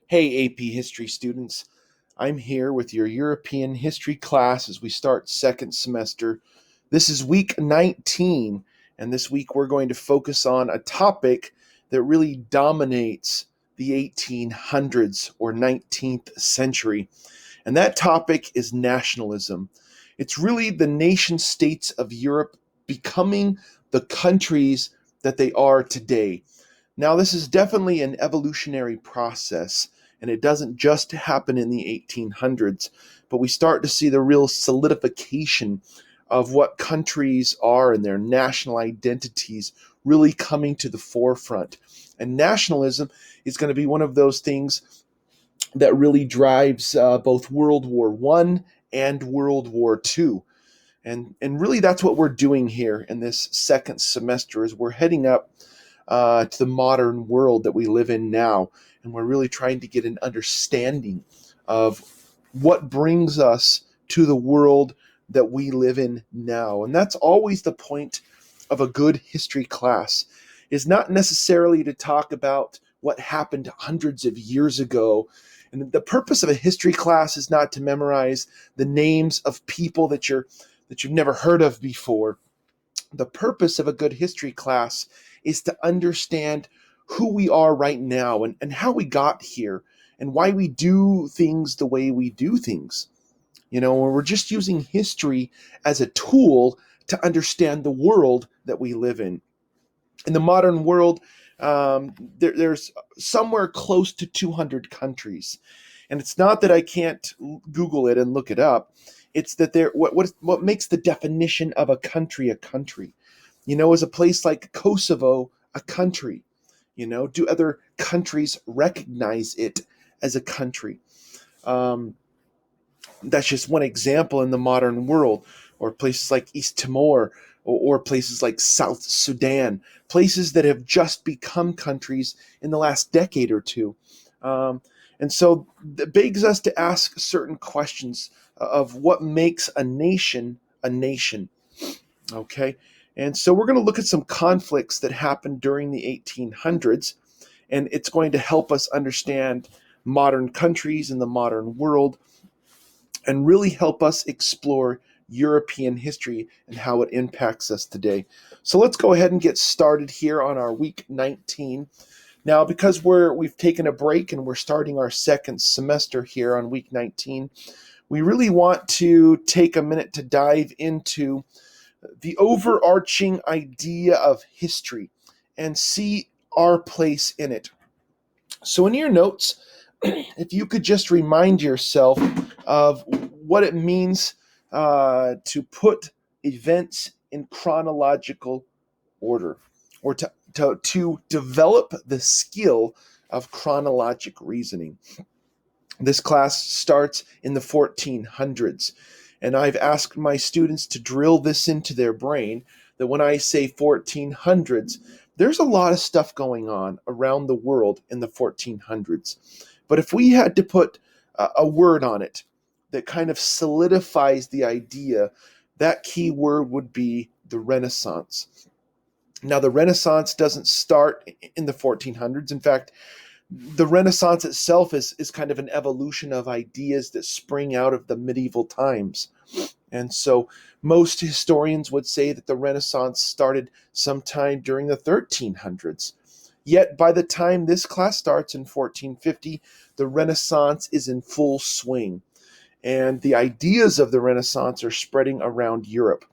Hey, AP History students. I'm here with your European History class as we start second semester. This is week 19, and this week we're going to focus on a topic that really dominates the 1800s or 19th century, and that topic is nationalism. It's really the nation states of Europe becoming the countries that they are today. Now, this is definitely an evolutionary process, and it doesn't just happen in the 1800s, but we start to see the real solidification of what countries are and their national identities really coming to the forefront. And nationalism is going to be one of those things that really drives both World War I and World War II. And really that's what we're doing here in this second semester is we're heading up to the modern world that we live in now. And we're really trying to get an understanding of what brings us to the world that we live in now. And that's always the point of a good history class, is not necessarily to talk about what happened hundreds of years ago. And the purpose of a history class is not to memorize the names of people that you've never heard of before. The purpose of a good history class is to understand who we are right now and how we got here and why we do things the way we do things. We're just using history as a tool to understand the world that we live in. In the modern world, there's somewhere close to 200 countries. And it's not that I can't Google it and look it up. It's that what makes the definition of a country a country? Is a place like Kosovo a country? Do other countries recognize it as a country? That's just one example in the modern world. Or places like East Timor, or places like South Sudan, places that have just become countries in the last decade or two. And so that begs us to ask certain questions of what makes a nation a nation. Okay. And so we're going to look at some conflicts that happened during the 1800s, and it's going to help us understand modern countries in the modern world and really help us explore European history and how it impacts us today. So let's go ahead and get started here on our week 19. Now, because we've taken a break and we're starting our second semester here on week 19, we really want to take a minute to dive into the overarching idea of history and see our place in it. So in your notes, if you could just remind yourself of what it means to put events in chronological order, or to develop the skill of chronologic reasoning. This class starts in the 1400s, and I've asked my students to drill this into their brain that when I say 1400s, there's a lot of stuff going on around the world in the 1400s. But if we had to put a word on it that kind of solidifies the idea, that key word would be the Renaissance. Now, the Renaissance doesn't start in the 1400s. In fact, the Renaissance itself is kind of an evolution of ideas that spring out of the medieval times. And so most historians would say that the Renaissance started sometime during the 1300s. Yet by the time this class starts in 1450, the Renaissance is in full swing. And the ideas of the Renaissance are spreading around Europe.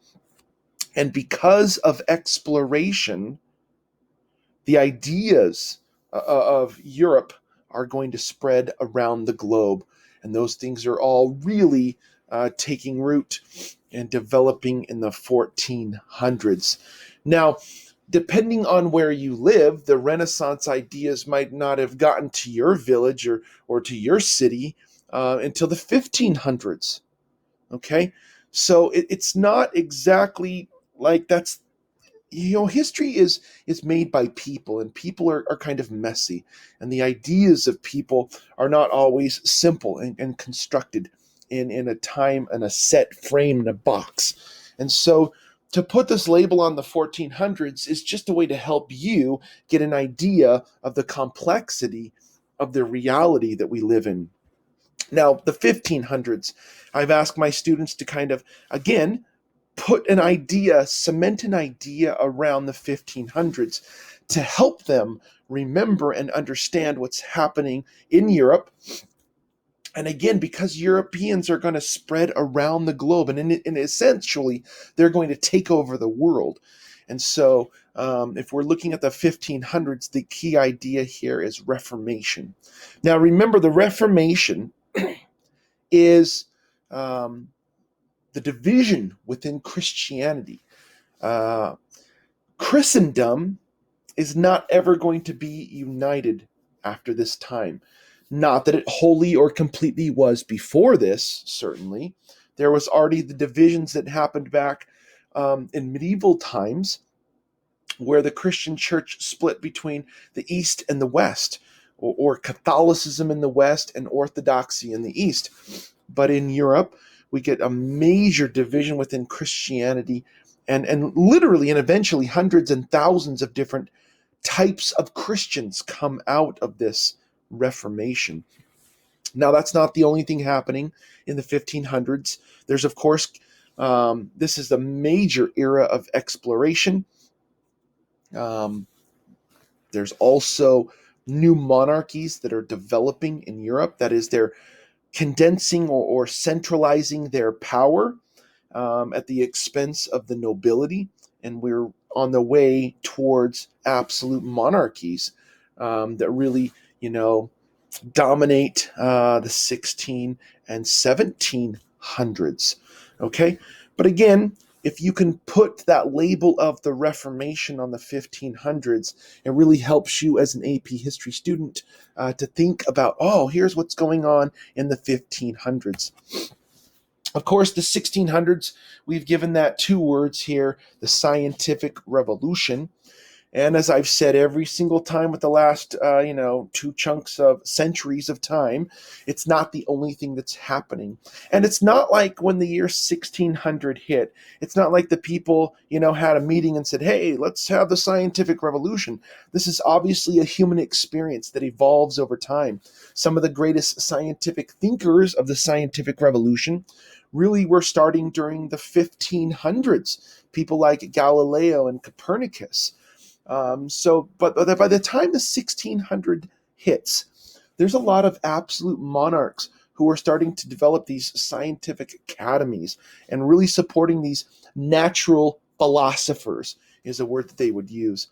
And because of exploration, the ideas of Europe are going to spread around the globe. And those things are all really taking root and developing in the 1400s. Now, depending on where you live, the Renaissance ideas might not have gotten to your village or to your city until the 1500s. Okay? So it's not exactly like that's history is made by people, and people are kind of messy, and the ideas of people are not always simple and constructed in a time and a set frame in a box. And so to put this label on the 1400s is just a way to help you get an idea of the complexity of the reality that we live in. Now, the 1500s, I've asked my students to kind of, again, cement an idea around the 1500s to help them remember and understand what's happening in Europe. And again, because Europeans are going to spread around the globe, and essentially they're going to take over the world. And so, if we're looking at the 1500s, the key idea here is Reformation. Now, remember, the Reformation is the division within Christianity. Christendom is not ever going to be united after this time. Not that it wholly or completely was before this, certainly. There was already the divisions that happened back in medieval times, where the Christian church split between the East and the West, or Catholicism in the West and Orthodoxy in the East. But in Europe, we get a major division within Christianity, and literally and eventually hundreds and thousands of different types of Christians come out of this Reformation. Now, that's not the only thing happening in the 1500s. There's, of course, this is the major era of exploration. There's also new monarchies that are developing in Europe. That is, they're condensing or centralizing their power at the expense of the nobility. And we're on the way towards absolute monarchies that really, dominate the 16 and 1700s. Okay? But again, if you can put that label of the Reformation on the 1500s, it really helps you as an AP history student to think about, here's what's going on in the 1500s. Of course, the 1600s, we've given that two words here, the scientific revolution. And as I've said every single time with the last, two chunks of centuries of time, it's not the only thing that's happening. And it's not like when the year 1600 hit, it's not like the people, had a meeting and said, hey, let's have the scientific revolution. This is obviously a human experience that evolves over time. Some of the greatest scientific thinkers of the scientific revolution really were starting during the 1500s. People like Galileo and Copernicus. But by the time the 1600 hits, there's a lot of absolute monarchs who are starting to develop these scientific academies and really supporting these natural philosophers, is a word that they would use.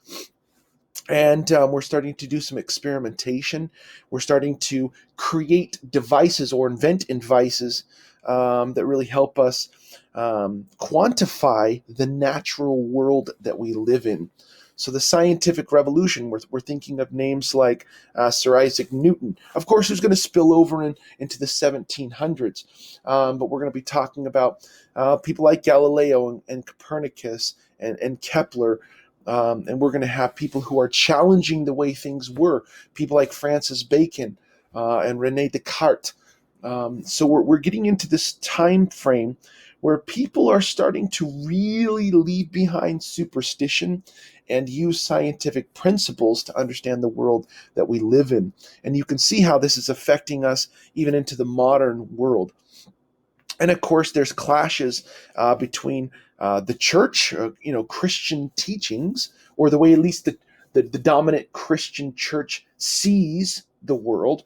And we're starting to do some experimentation. We're starting to create devices or invent devices that really help us quantify the natural world that we live in. So the scientific revolution, we're thinking of names like Sir Isaac Newton. Of course, who's going to spill over into the 1700s. But we're going to be talking about people like Galileo and Copernicus and Kepler. And we're going to have people who are challenging the way things were. People like Francis Bacon and René Descartes. So we're getting into this time frame where people are starting to really leave behind superstition and use scientific principles to understand the world that we live in. And you can see how this is affecting us even into the modern world. And of course, there's clashes between the church, Christian teachings, or the way at least the dominant Christian church sees the world,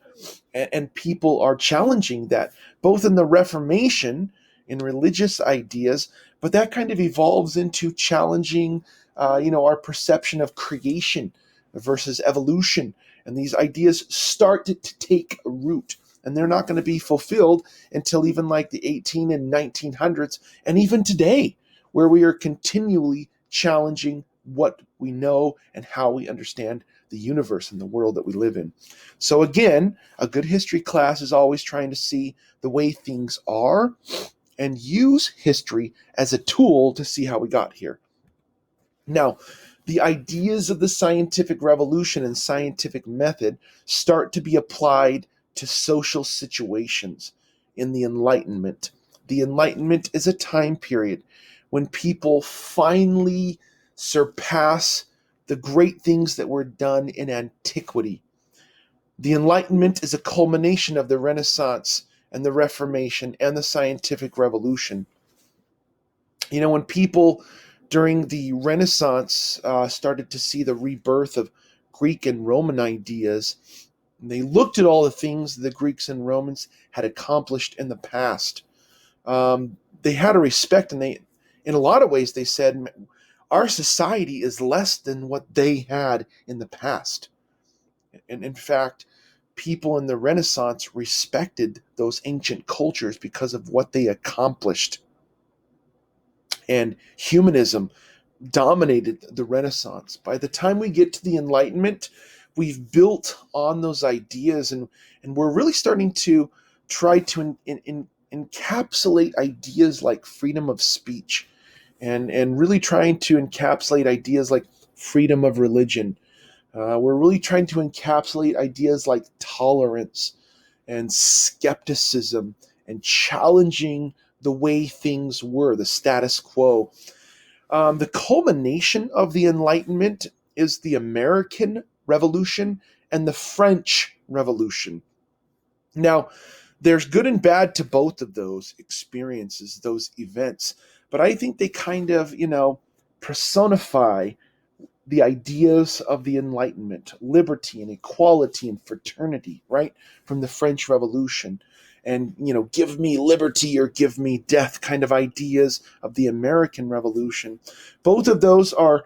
and people are challenging that, both in the Reformation, in religious ideas, but that kind of evolves into challenging, our perception of creation versus evolution, and these ideas start to take root. And they're not going to be fulfilled until even like the 18 and 1900s, and even today, where we are continually challenging what we know and how we understand the universe and the world that we live in. So again, a good history class is always trying to see the way things are and use history as a tool to see how we got here. Now, the ideas of the scientific revolution and scientific method start to be applied to social situations in the Enlightenment. The Enlightenment is a time period when people finally surpass the great things that were done in antiquity. The Enlightenment is a culmination of the Renaissance and the Reformation and the Scientific Revolution. When people during the Renaissance started to see the rebirth of Greek and Roman ideas, and they looked at all the things the Greeks and Romans had accomplished in the past. They had a respect, and in a lot of ways, they said, our society is less than what they had in the past. And in fact, people in the Renaissance respected those ancient cultures because of what they accomplished. And humanism dominated the Renaissance. By the time we get to the Enlightenment, we've built on those ideas, and we're really starting to try to encapsulate ideas like freedom of speech, and really trying to encapsulate ideas like freedom of religion. We're really trying to encapsulate ideas like tolerance and skepticism and challenging the way things were, the status quo. The culmination of the Enlightenment is the American Revolution and the French Revolution. Now, there's good and bad to both of those experiences, those events, but I think they kind of, personify the ideas of the Enlightenment, liberty and equality and fraternity, right? From the French Revolution. And, give me liberty or give me death kind of ideas of the American Revolution. Both of those are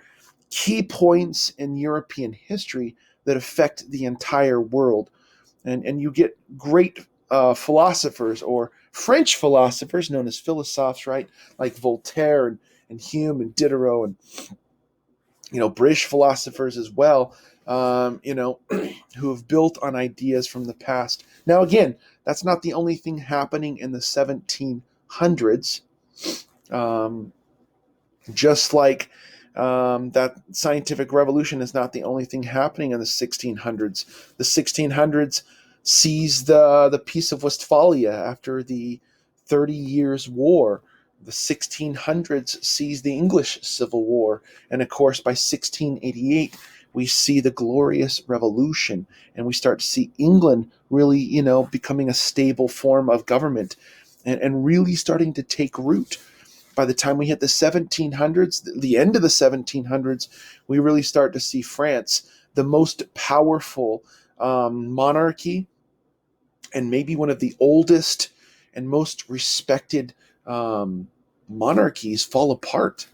key points in European history that affect the entire world. And you get great philosophers, or French philosophers known as philosophes, right? Like Voltaire and Hume and Diderot, and British philosophers as well, who have built on ideas from the past. Now, again, that's not the only thing happening in the 1700s. Just like that scientific revolution is not the only thing happening in the 1600s. The 1600s sees the Peace of Westphalia after the 30 Years' War. The 1600s sees the English Civil War. And of course, by 1688, we see the Glorious Revolution, and we start to see England really, becoming a stable form of government, and really starting to take root. By the time we hit the 1700s, the end of the 1700s, we really start to see France, the most powerful monarchy, and maybe one of the oldest and most respected monarchies, fall apart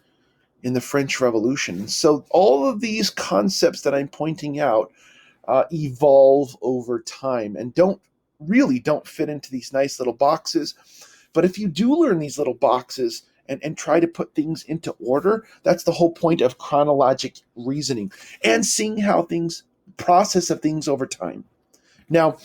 in the French Revolution. So all of these concepts that I'm pointing out evolve over time and don't fit into these nice little boxes. But if you do learn these little boxes and try to put things into order, that's the whole point of chronologic reasoning and seeing how things, process of things over time. Now,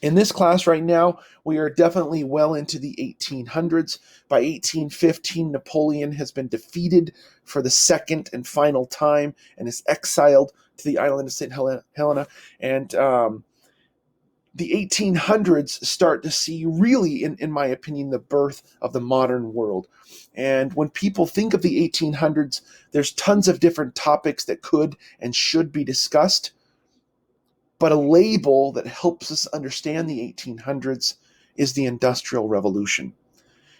in this class right now, we are definitely well into the 1800s. By 1815, Napoleon has been defeated for the second and final time and is exiled to the island of St. Helena. And the 1800s start to see, really, in my opinion, the birth of the modern world. And when people think of the 1800s, there's tons of different topics that could and should be discussed. But a label that helps us understand the 1800s is the Industrial Revolution.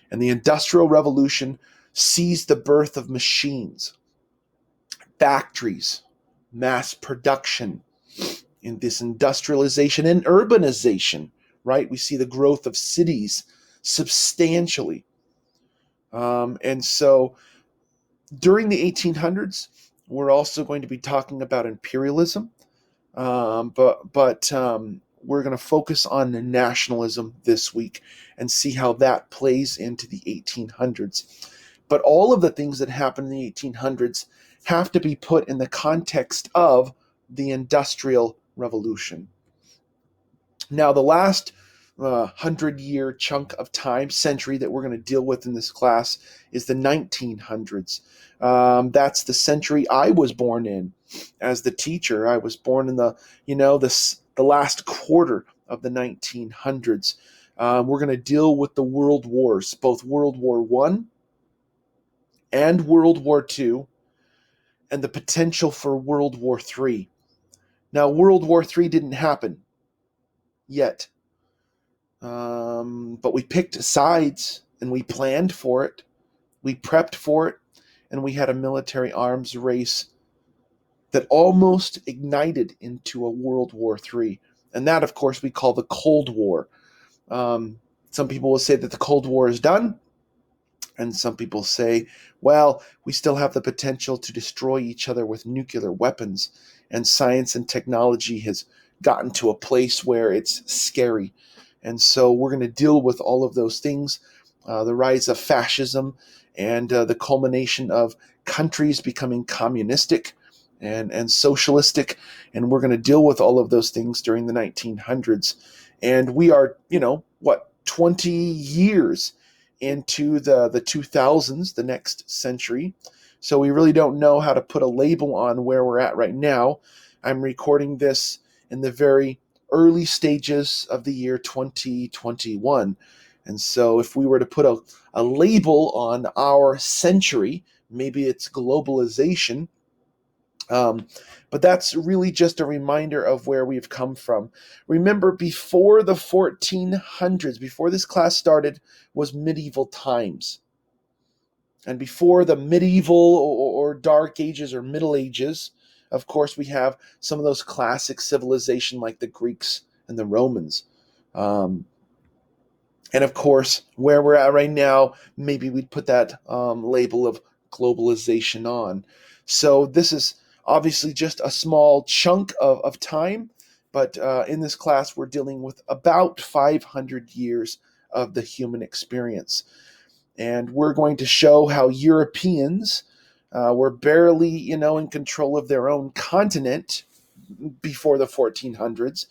And the Industrial Revolution sees the birth of machines, factories, mass production, in this industrialization and urbanization, right? We see the growth of cities substantially. And so during the 1800s, we're also going to be talking about imperialism. But we're going to focus on nationalism this week and see how that plays into the 1800s. But all of the things that happen in the 1800s have to be put in the context of the Industrial Revolution. Now, the last 100-year chunk of time, century, that we're going to deal with in this class is the 1900s. That's the century I was born in as the teacher. I was born in the last quarter of the 1900s. We're going to deal with the world wars, both World War I and World War II, and the potential for World War III. Now, World War III didn't happen yet. But we picked sides and we planned for it. We prepped for it, and we had a military arms race that almost ignited into a World War III. And that, of course, we call the Cold War. Some people will say that the Cold War is done, and some people say, well, we still have the potential to destroy each other with nuclear weapons, and science and technology has gotten to a place where it's scary. And so we're going to deal with all of those things, the rise of fascism and the culmination of countries becoming communistic and socialistic. And we're going to deal with all of those things during the 1900s. And we are, 20 years into the 2000s, the next century. So we really don't know how to put a label on where we're at right now. I'm recording this in the very early stages of the year 2021. And so if we were to put a label on our century, maybe it's globalization. But that's really just a reminder of where we've come from. Remember, before the 1400s, before this class started, was medieval times. And before the medieval or dark ages or middle ages, of course, we have some of those classic civilization like the Greeks and the Romans. And of course, where we're at right now, maybe we'd put that label of globalization on. So this is obviously just a small chunk of time, but in this class, we're dealing with about 500 years of the human experience. And we're going to show how Europeans were barely, in control of their own continent before the 1400s,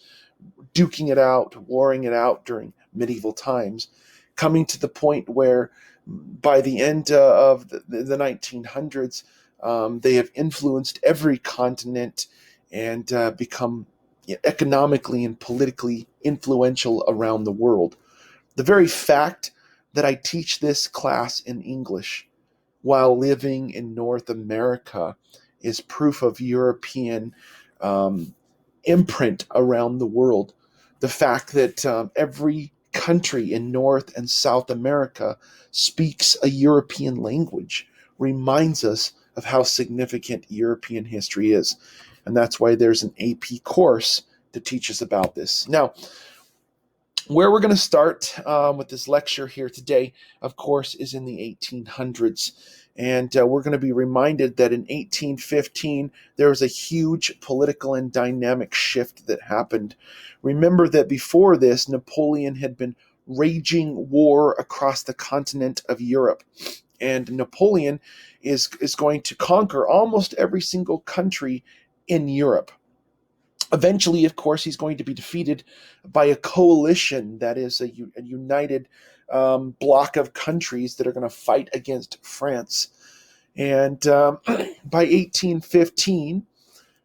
duking it out, warring it out during medieval times, coming to the point where by the end of the 1900s, they have influenced every continent and become economically and politically influential around the world. The very fact that I teach this class in English while living in North America is proof of European imprint around the world. The fact that every country in North and South America speaks a European language reminds us of how significant European history is. And that's why there's an AP course to teach us about this. Now, where we're going to start with this lecture here today, of course, is in the 1800s. And we're going to be reminded that in 1815, there was a huge political and dynamic shift that happened. Remember that before this, Napoleon had been raging war across the continent of Europe. And Napoleon is going to conquer almost every single country in Europe. Eventually, of course, he's going to be defeated by a coalition that is a united block of countries that are going to fight against France. And by 1815,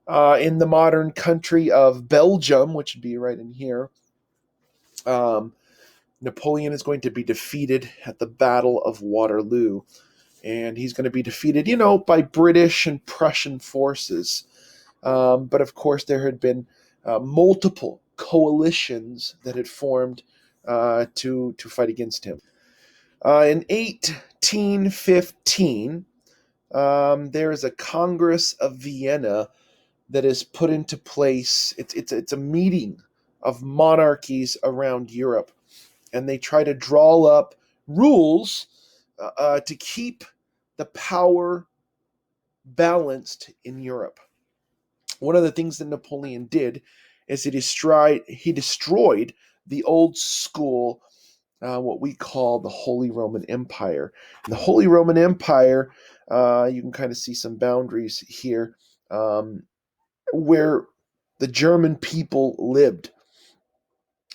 in the modern country of Belgium, which would be right in here, Napoleon is going to be defeated at the Battle of Waterloo. And he's going to be defeated, by British and Prussian forces. But of course, there had been multiple coalitions that had formed to fight against him. In 1815, there is a Congress of Vienna that is put into place. It's a meeting of monarchies around Europe, and they try to draw up rules to keep the power balanced in Europe. One of the things that Napoleon did is he destroyed the old school, what we call the Holy Roman Empire. And the Holy Roman Empire, you can kind of see some boundaries here, where the German people lived.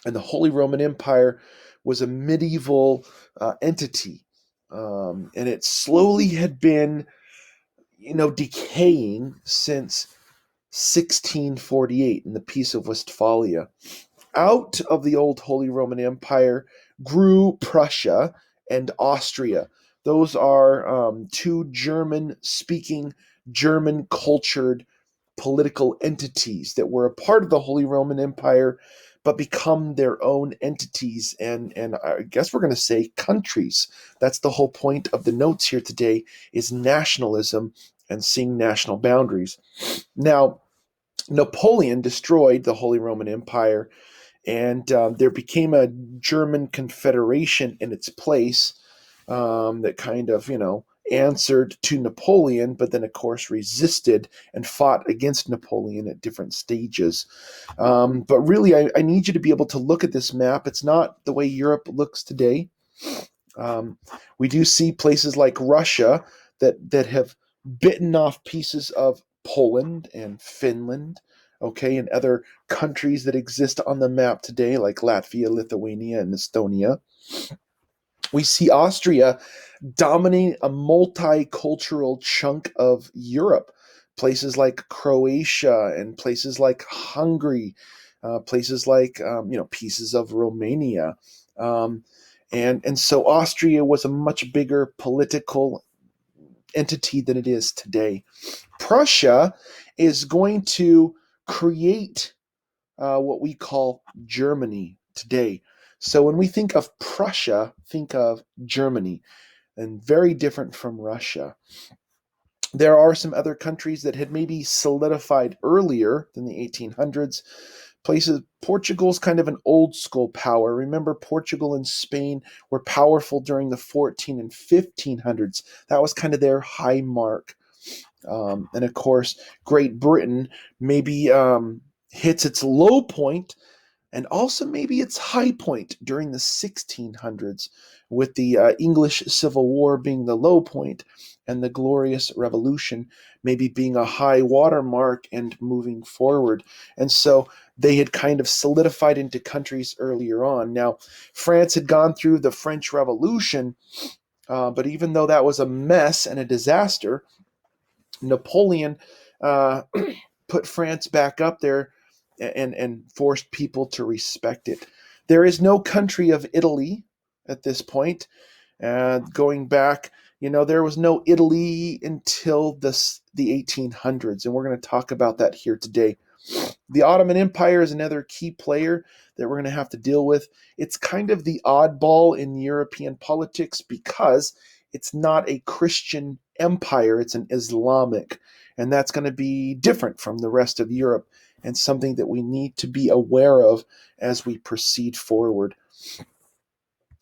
And the Holy Roman Empire was a medieval entity. And it slowly had been, decaying since 1648 in the Peace of Westphalia. Out of the old Holy Roman Empire grew Prussia and Austria. Those are two German-speaking, German-cultured political entities that were a part of the Holy Roman Empire, but become their own entities, and I guess we're going to say countries. That's the whole point of the notes here today, is nationalism and seeing national boundaries. Now, Napoleon destroyed the Holy Roman Empire, and there became a German confederation in its place, that kind of, answered to Napoleon, but then, of course, resisted and fought against Napoleon at different stages. But really, I need you to be able to look at this map. It's not the way Europe looks today. Um, we do see places like Russia that have bitten off pieces of Poland and Finland, okay, and other countries that exist on the map today, like Latvia, Lithuania, and Estonia. We see Austria dominate a multicultural chunk of Europe, places like Croatia and places like Hungary, places like pieces of Romania, um, and so Austria was a much bigger political entity than it is today. Prussia is going to create what we call Germany today. So when we think of Prussia, think of Germany, and very different from Russia. There are some other countries that had maybe solidified earlier than the 1800s. Places, Portugal's kind of an old school power. Remember, Portugal and Spain were powerful during the 14 and 1500s. That was kind of their high mark. And of course, Great Britain maybe hits its low point, and also maybe its high point during the 1600s, with the English Civil War being the low point and the Glorious Revolution maybe being a high watermark and moving forward. And so they had kind of solidified into countries earlier on. Now, France had gone through the French Revolution, but even though that was a mess and a disaster, Napoleon uh, put France back up there and forced people to respect it. There is no country of Italy at this point. Going back, there was no Italy until the 1800s, and we're going to talk about that here today. The Ottoman Empire is another key player that we're going to have to deal with. It's kind of the oddball in European politics because it's not a Christian empire, it's an Islamic. And that's going to be different from the rest of Europe, and something that we need to be aware of as we proceed forward.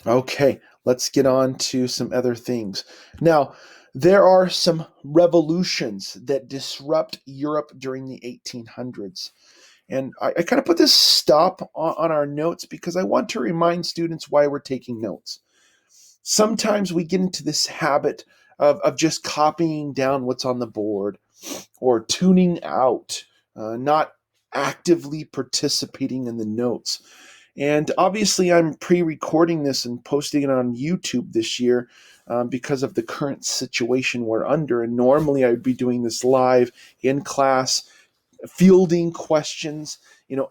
Okay, let's get on to some other things. Now, there are some revolutions that disrupt Europe during the 1800s. And I kind of put this stop on our notes because I want to remind students why we're taking notes. Sometimes we get into this habit of just copying down what's on the board, or tuning out, not actively participating in the notes. And obviously, I'm pre recording this and posting it on YouTube this year because of the current situation we're under. And normally, I would be doing this live in class, fielding questions,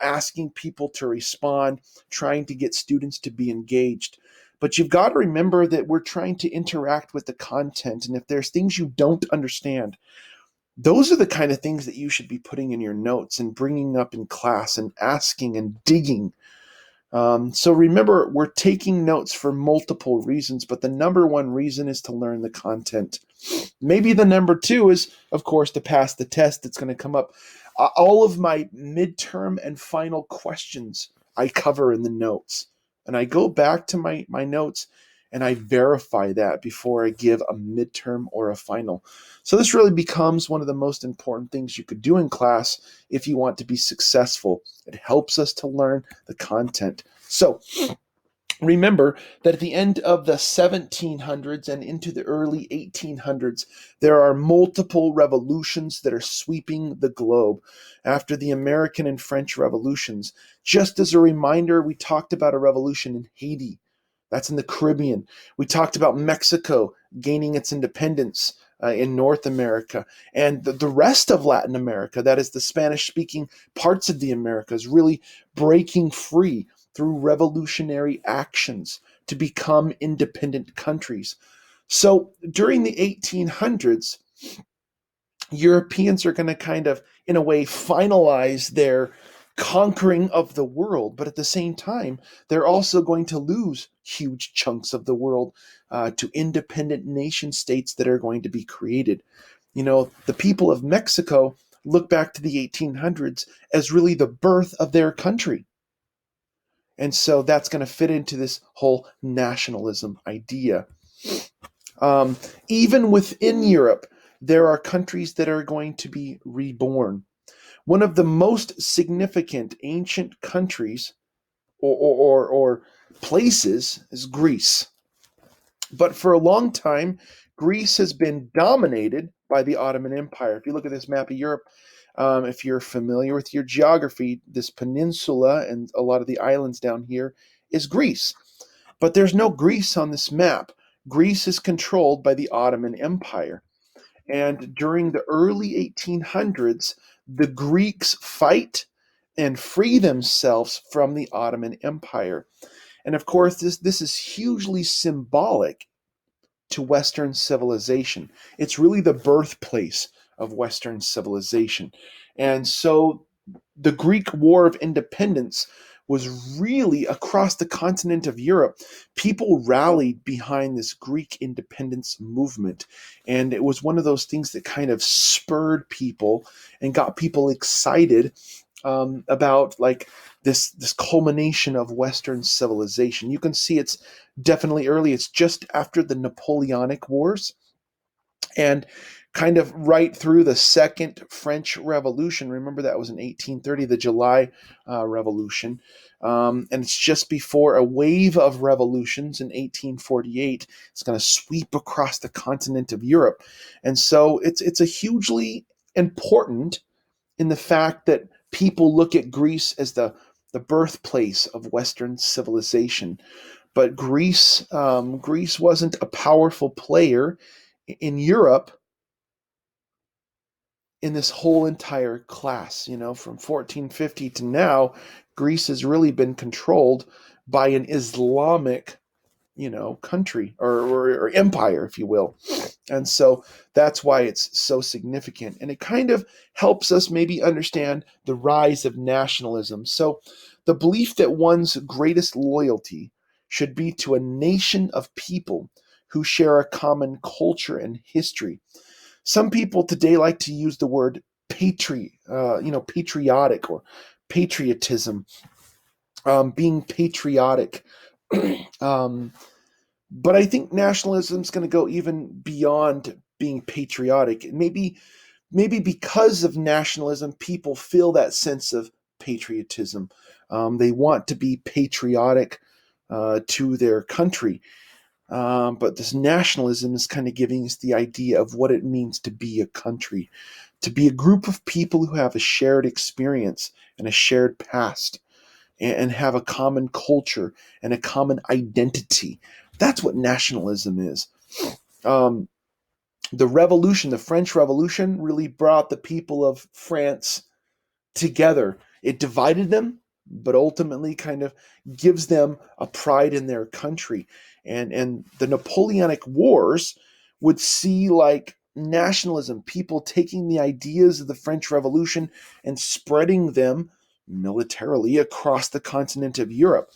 asking people to respond, trying to get students to be engaged. But you've got to remember that we're trying to interact with the content. And if there's things you don't understand, those are the kind of things that you should be putting in your notes and bringing up in class and asking and digging. So remember, we're taking notes for multiple reasons, but the number one reason is to learn the content. Maybe the number two is, of course, to pass the test that's going to come up. All of my midterm and final questions I cover in the notes. And I go back to my notes and I verify that before I give a midterm or a final. So this really becomes one of the most important things you could do in class if you want to be successful. It helps us to learn the content. So remember that at the end of the 1700s and into the early 1800s, there are multiple revolutions that are sweeping the globe after the American and French revolutions. Just as a reminder, we talked about a revolution in Haiti. That's in the Caribbean. We talked about Mexico gaining its independence in North America. And the rest of Latin America, that is the Spanish-speaking parts of the Americas, really breaking free through revolutionary actions to become independent countries. So during the 1800s, Europeans are going to kind of, in a way, finalize their conquering of the world, but at the same time, they're also going to lose huge chunks of the world to independent nation states that are going to be created. The people of Mexico look back to the 1800s as really the birth of their country. And so that's going to fit into this whole nationalism idea. Um, Even within Europe, there are countries that are going to be reborn. One of the most significant ancient countries or places is Greece. But for a long time, Greece has been dominated by the Ottoman Empire. If you look at this map of Europe, if you're familiar with your geography, this peninsula and a lot of the islands down here is Greece. But there's no Greece on this map. Greece is controlled by the Ottoman Empire. And during the early 1800s, the Greeks fight and free themselves from the Ottoman Empire. And of course, this is hugely symbolic to Western civilization. It's really the birthplace of Western civilization. And so the Greek War of Independence was really across the continent of Europe. People rallied behind this Greek independence movement. And it was one of those things that kind of spurred people and got people excited about like this culmination of Western civilization. You can see it's definitely early. It's just after the Napoleonic Wars and kind of right through the Second French Revolution. Remember that was in 1830, the July Revolution. And it's just before a wave of revolutions in 1848. It's going to sweep across the continent of Europe. And so it's a hugely important in the fact that people look at Greece as the birthplace of Western civilization. But Greece wasn't a powerful player in Europe in this whole entire class. From 1450 to now, Greece has really been controlled by an Islamic country or empire, if you will. And so that's why it's so significant. And it kind of helps us maybe understand the rise of nationalism. So the belief that one's greatest loyalty should be to a nation of people who share a common culture and history. Some people today like to use the word patriotic or patriotism, being patriotic. um, but I think nationalism is going to go even beyond being patriotic. Maybe because of nationalism, people feel that sense of patriotism. They want to be patriotic to their country. But this nationalism is kind of giving us the idea of what it means to be a country, to be a group of people who have a shared experience and a shared past and have a common culture and a common identity. That's what nationalism is. Um, the revolution, the French Revolution, really brought the people of France together. It divided them, but ultimately kind of gives them a pride in their country. And the Napoleonic Wars would see like nationalism, people taking the ideas of the French Revolution and spreading them militarily across the continent of Europe.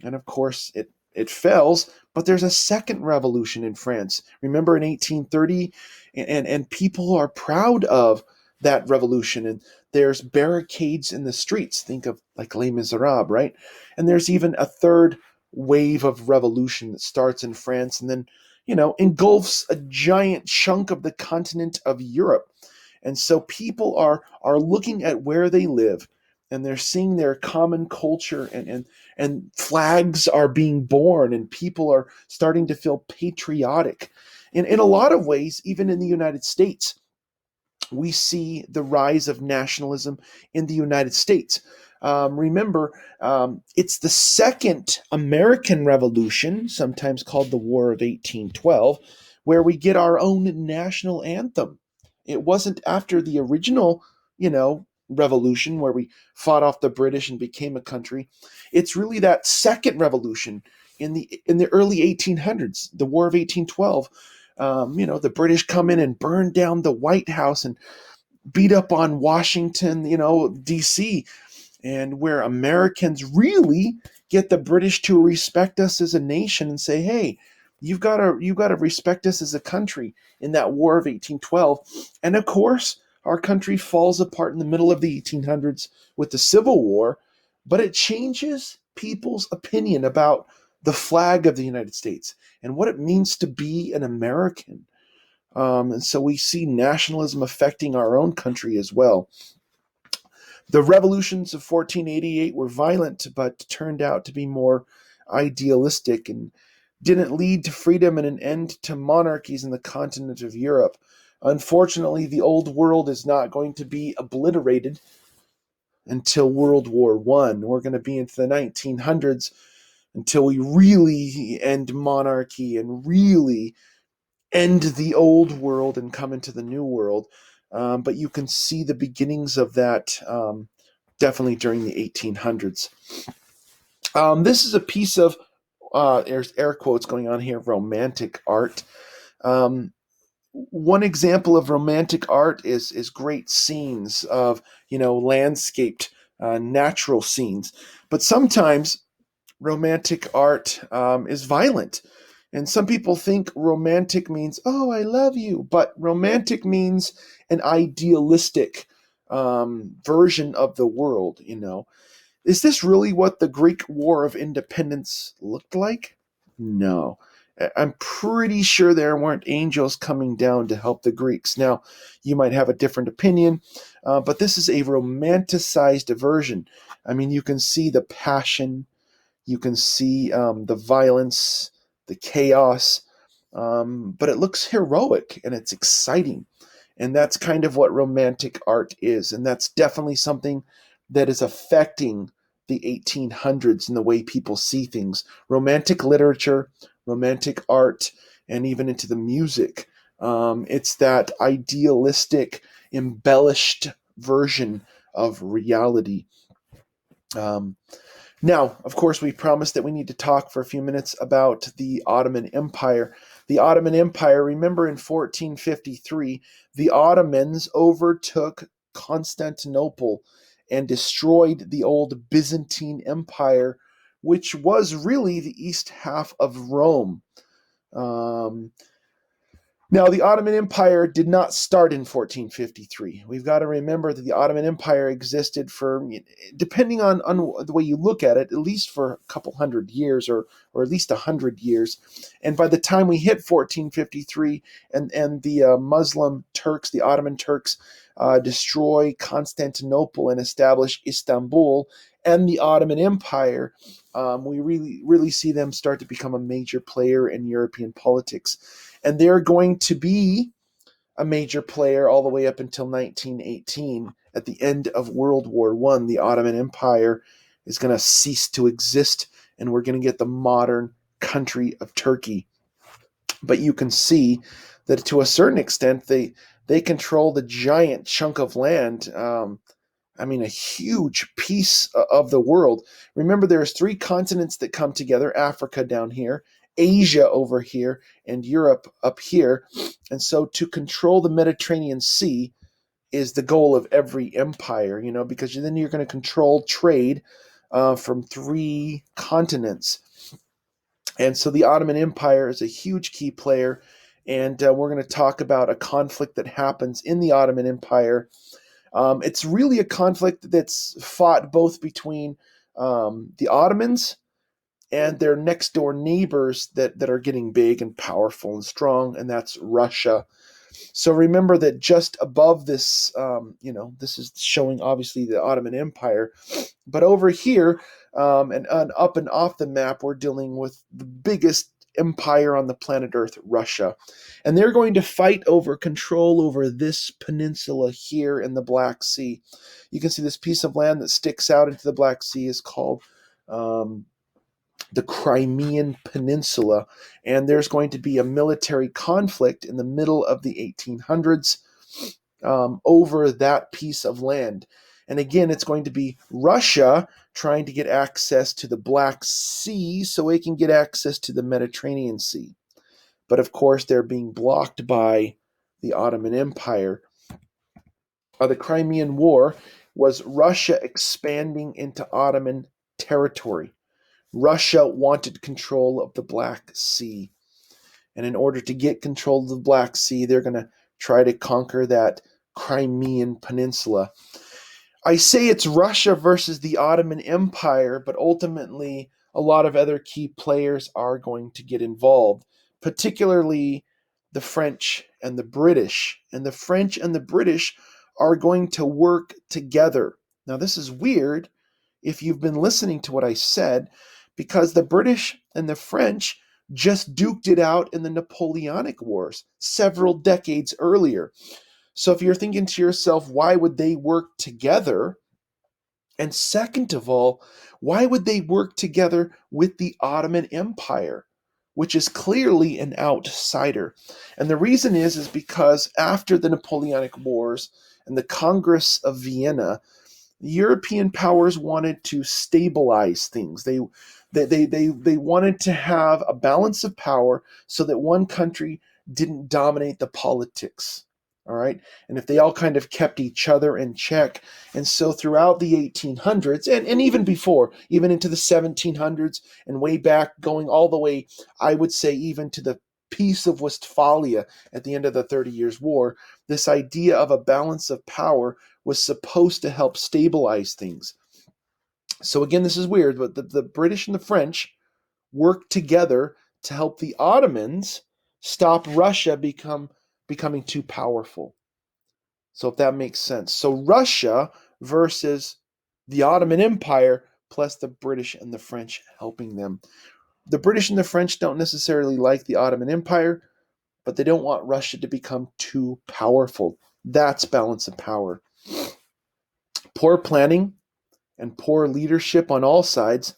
And of course, it fails, but there's a second revolution in France. Remember in 1830, and people are proud of that revolution. And there's barricades in the streets. Think of like Les Miserables, right? And there's even a third wave of revolution that starts in France and then, engulfs a giant chunk of the continent of Europe. And so people are looking at where they live and they're seeing their common culture and flags are being born and people are starting to feel patriotic. And in a lot of ways, even in the United States, we see the rise of nationalism in the United States. Remember, it's the second American Revolution, sometimes called the War of 1812, where we get our own national anthem. It wasn't after the original, revolution where we fought off the British and became a country. It's really that second revolution in the early 1800s, the War of 1812. The British come in and burn down the White House and beat up on Washington, D.C. and where Americans really get the British to respect us as a nation and say, "Hey, you've got to respect us as a country." In that War of 1812, and of course, our country falls apart in the middle of the 1800s with the Civil War, but it changes people's opinion about the flag of the United States and what it means to be an American. And so we see nationalism affecting our own country as well. The revolutions of 1488 were violent, but turned out to be more idealistic and didn't lead to freedom and an end to monarchies in the continent of Europe. Unfortunately, the old world is not going to be obliterated until World War I. We're going to be into the 1900s until we really end monarchy and really end the old world and come into the new world. But you can see the beginnings of that definitely during the 1800s. This is a piece of, there's air quotes going on here, romantic art. Um, One example of romantic art is great scenes of, landscaped, natural scenes. But sometimes romantic art is violent. And some people think romantic means, oh, I love you. But romantic means an idealistic version of the world. Is this really what the Greek War of Independence looked like? No. I'm pretty sure there weren't angels coming down to help the Greeks. Now, you might have a different opinion, but this is a romanticized version. I mean, you can see the passion, you can see the violence, the chaos, but it looks heroic and it's exciting. And that's kind of what romantic art is. And that's definitely something that is affecting the 1800s and the way people see things. Romantic literature, romantic art, and even into the music. It's that idealistic, embellished version of reality. Um, Now, of course, we promised that we need to talk for a few minutes about the Ottoman Empire. The Ottoman Empire, remember in 1453, the Ottomans overtook Constantinople and destroyed the old Byzantine Empire, which was really the east half of Rome. Um, Now, the Ottoman Empire did not start in 1453. We've got to remember that the Ottoman Empire existed for, depending on the way you look at least for a couple hundred years or at least 100 years. And by the time we hit 1453 and the Muslim Turks, the Ottoman Turks, destroy Constantinople and establish Istanbul and the Ottoman Empire, we really see them start to become a major player in European politics. And they're going to be a major player all the way up until 1918. At the end of World War I, the Ottoman Empire is going to cease to exist, and we're going to get the modern country of Turkey. But you can see that to a certain extent, they control the giant chunk of land. I mean, a huge piece of the world. Remember, there's three continents that come together: Africa down here, Asia over here, and Europe up here. And so to control the Mediterranean Sea is the goal of every empire, because then you're going to control trade from three continents. And so the Ottoman Empire is a huge key player. And we're going to talk about a conflict that happens in the Ottoman Empire. It's really a conflict that's fought both between the Ottomans and their next door neighbors that are getting big and powerful and strong, and that's Russia. So remember that just above this, this is showing obviously the Ottoman Empire, but over here and up and off the map, we're dealing with the biggest empire on the planet Earth, Russia. And they're going to fight over control over this peninsula here in the Black Sea. You can see this piece of land that sticks out into the Black Sea is called the Crimean Peninsula, and there's going to be a military conflict in the middle of the 1800s over that piece of land. And again, it's going to be Russia trying to get access to the Black Sea so it can get access to the Mediterranean Sea. But of course, they're being blocked by the Ottoman Empire. The Crimean War was Russia expanding into Ottoman territory. Russia wanted control of the Black Sea. And in order to get control of the Black Sea, they're going to try to conquer that Crimean Peninsula. I say it's Russia versus the Ottoman Empire, but ultimately a lot of other key players are going to get involved, particularly the French and the British. And the French and the British are going to work together. Now, this is weird if you've been listening to what I said, because the British and the French just duked it out in the Napoleonic Wars several decades earlier. So if you're thinking to yourself, why would they work together? And second of all, why would they work together with the Ottoman Empire, which is clearly an outsider? And the reason is because after the Napoleonic Wars and the Congress of Vienna, European powers wanted to stabilize things. They wanted to have a balance of power so that one country didn't dominate the politics. All right. And if they all kind of kept each other in check. And so throughout the 1800s and even before, even into the 1700s and way back, going all the way, I would say, even to the Peace of Westphalia at the end of the 30 Years' War, this idea of a balance of power was supposed to help stabilize things. So again, this is weird, but the British and the French worked together to help the Ottomans stop Russia becoming too powerful. So if that makes sense. So Russia versus the Ottoman Empire plus the British and the French helping them. The British and the French don't necessarily like the Ottoman Empire, but they don't want Russia to become too powerful. That's balance of power. Poor planning and poor leadership on all sides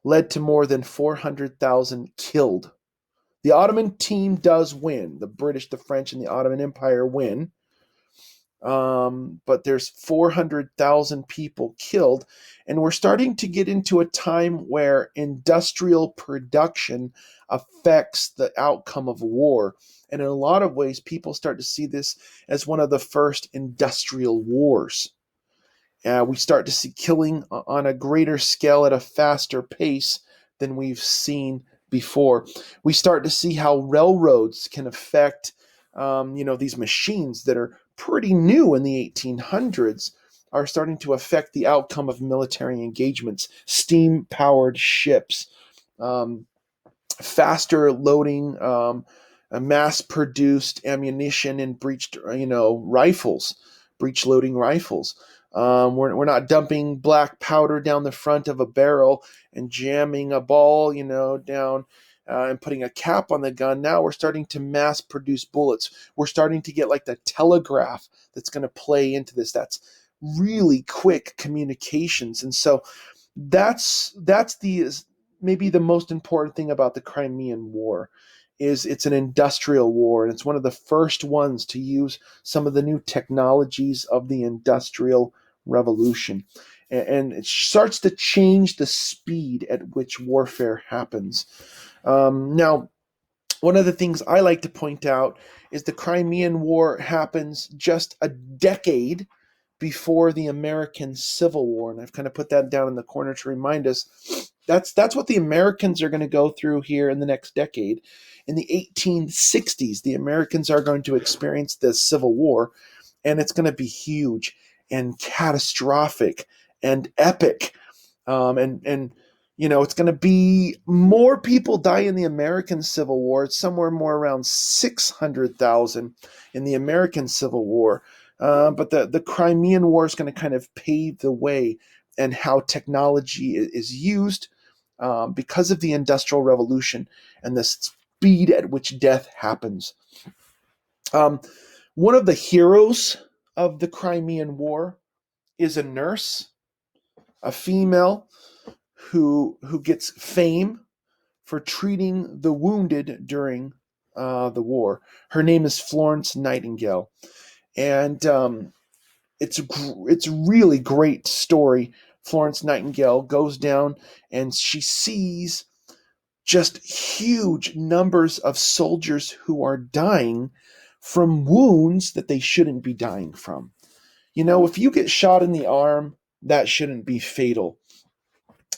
led to more than 400,000 killed. The Ottoman team does win. The British, the French, and the Ottoman Empire win. But there's 400,000 people killed. And we're starting to get into a time where industrial production affects the outcome of war. And in a lot of ways, people start to see this as one of the first industrial wars. We start to see killing on a greater scale at a faster pace than we've seen before. We start to see how railroads can affect, these machines that are pretty new in the 1800s are starting to affect the outcome of military engagements. Steam-powered ships, faster loading, mass-produced ammunition and breech-loading rifles. We're not dumping black powder down the front of a barrel and jamming a ball, down and putting a cap on the gun. Now we're starting to mass produce bullets. We're starting to get like the telegraph that's going to play into this. That's really quick communications. And so that's maybe the most important thing about the Crimean War is it's an industrial war, and it's one of the first ones to use some of the new technologies of the Industrial Revolution. And it starts to change the speed at which warfare happens. Now, one of the things I like to point out is the Crimean War happens just a decade before the American Civil War. And I've kind of put that down in the corner to remind us that's what the Americans are going to go through here in the next decade. In the 1860s, the Americans are going to experience the Civil War, and it's going to be huge and catastrophic and epic. It's going to be more people die in the American Civil War. It's somewhere more around 600,000 in the American Civil War. But the Crimean War is going to kind of pave the way and how technology is used because of the Industrial Revolution and the speed at which death happens. One of the heroes of the Crimean War is a nurse, a female who gets fame for treating the wounded during the war. Her name is Florence Nightingale, and it's really great story. Florence Nightingale goes down and she sees just huge numbers of soldiers who are dying from wounds that they shouldn't be dying from. If you get shot in the arm, that shouldn't be fatal.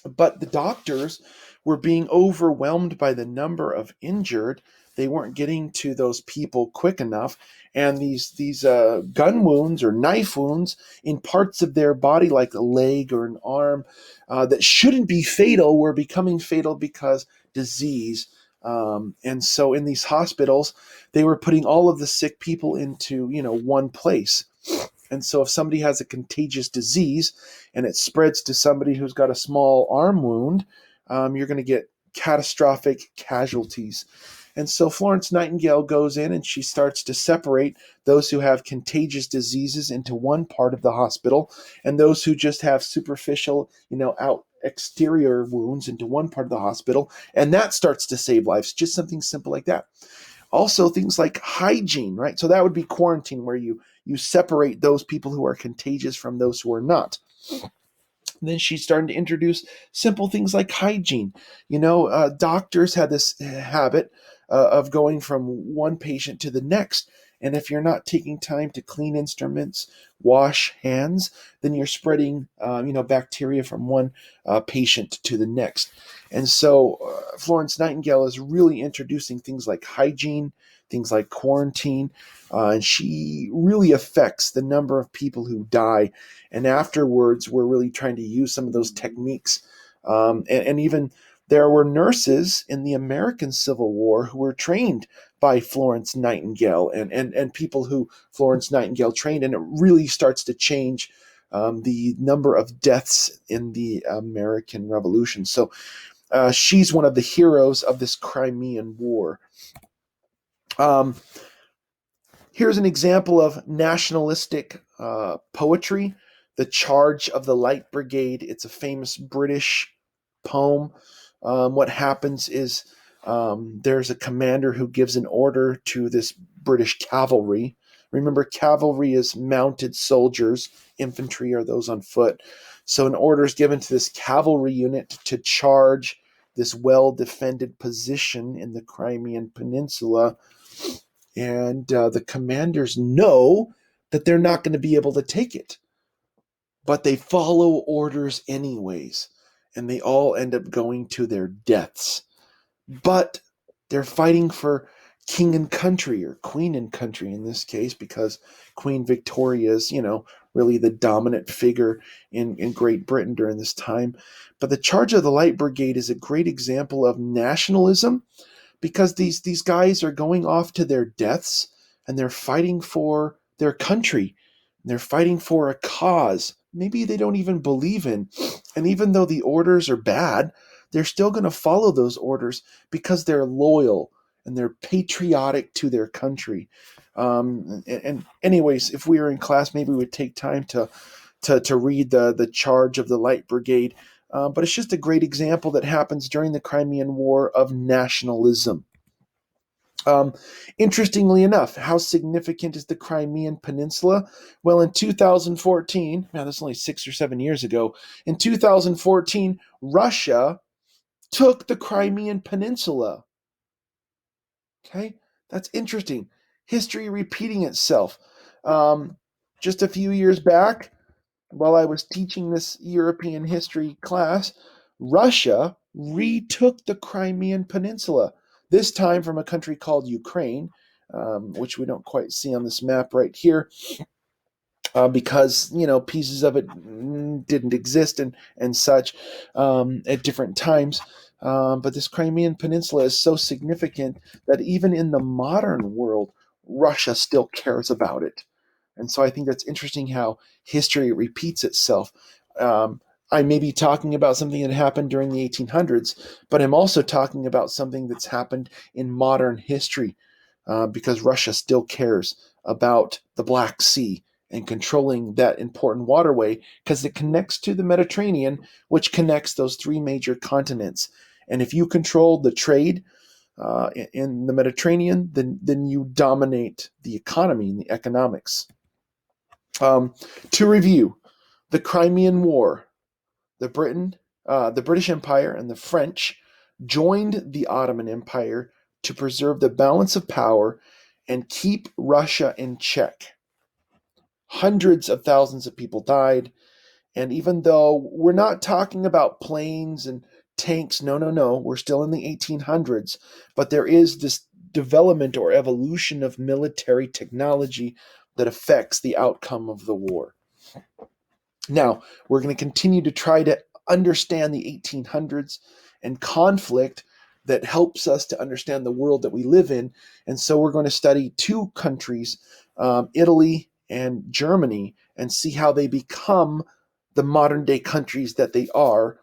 But the doctors were being overwhelmed by the number of injured. They weren't getting to those people quick enough, and these gun wounds or knife wounds in parts of their body, like a leg or an arm, that shouldn't be fatal, were becoming fatal because disease. And so, in these hospitals, they were putting all of the sick people into one place. And so if somebody has a contagious disease and it spreads to somebody who's got a small arm wound, you're going to get catastrophic casualties. And so Florence Nightingale goes in and she starts to separate those who have contagious diseases into one part of the hospital and those who just have superficial, out exterior wounds into one part of the hospital. And that starts to save lives. Just something simple like that. Also, things like hygiene, right? So that would be quarantine, where you separate those people who are contagious from those who are not. And then she's starting to introduce simple things like hygiene. Doctors had this habit of going from one patient to the next. And if you're not taking time to clean instruments, wash hands, then you're spreading, bacteria from one patient to the next. And so Florence Nightingale is really introducing things like hygiene, things like quarantine, and she really affects the number of people who die. And afterwards, we're really trying to use some of those techniques. And even there were nurses in the American Civil War who were trained by Florence Nightingale and people who Florence Nightingale trained. And it really starts to change the number of deaths in the American Revolution. So she's one of the heroes of this Crimean War. Here's an example of nationalistic poetry, The Charge of the Light Brigade. It's a famous British poem. What happens is there's a commander who gives an order to this British cavalry. Remember, cavalry is mounted soldiers. Infantry are those on foot. So an order is given to this cavalry unit to charge this well-defended position in the Crimean Peninsula. And the commanders know that they're not going to be able to take it. But they follow orders anyways. And they all end up going to their deaths. But they're fighting for king and country, or queen and country in this case, because Queen Victoria is, really the dominant figure in Great Britain during this time. But the Charge of the Light Brigade is a great example of nationalism, because these guys are going off to their deaths and they're fighting for their country. They're fighting for a cause maybe they don't even believe in. And even though the orders are bad, they're still going to follow those orders because they're loyal and they're patriotic to their country. And anyways, if we were in class, maybe we would take time to read the Charge of the Light Brigade. But it's just a great example that happens during the Crimean War of nationalism. Interestingly enough, how significant is the Crimean Peninsula? Well, in 2014, now that's only 6 or 7 years ago, in 2014, Russia took the Crimean Peninsula. Okay, that's interesting. History repeating itself. Just a few years back, while I was teaching this European history class, Russia retook the Crimean Peninsula, this time from a country called Ukraine, which we don't quite see on this map right here, because pieces of it didn't exist and such at different times. But this Crimean Peninsula is so significant that even in the modern world, Russia still cares about it. And so I think that's interesting how history repeats itself. I may be talking about something that happened during the 1800s, but I'm also talking about something that's happened in modern history, because Russia still cares about the Black Sea and controlling that important waterway, because it connects to the Mediterranean, which connects those three major continents. And if you control the trade in the Mediterranean, then you dominate the economy and the economics. To review, the Crimean War, the British Empire and the French joined the Ottoman Empire to preserve the balance of power and keep Russia in check. Hundreds of thousands of people died. And even though we're not talking about planes and tanks, no, no, no, we're still in the 1800s, but there is this development or evolution of military technology that affects the outcome of the war. Now, we're going to continue to try to understand the 1800s and conflict that helps us to understand the world that we live in. And so we're going to study two countries, Italy and Germany, and see how they become the modern day countries that they are.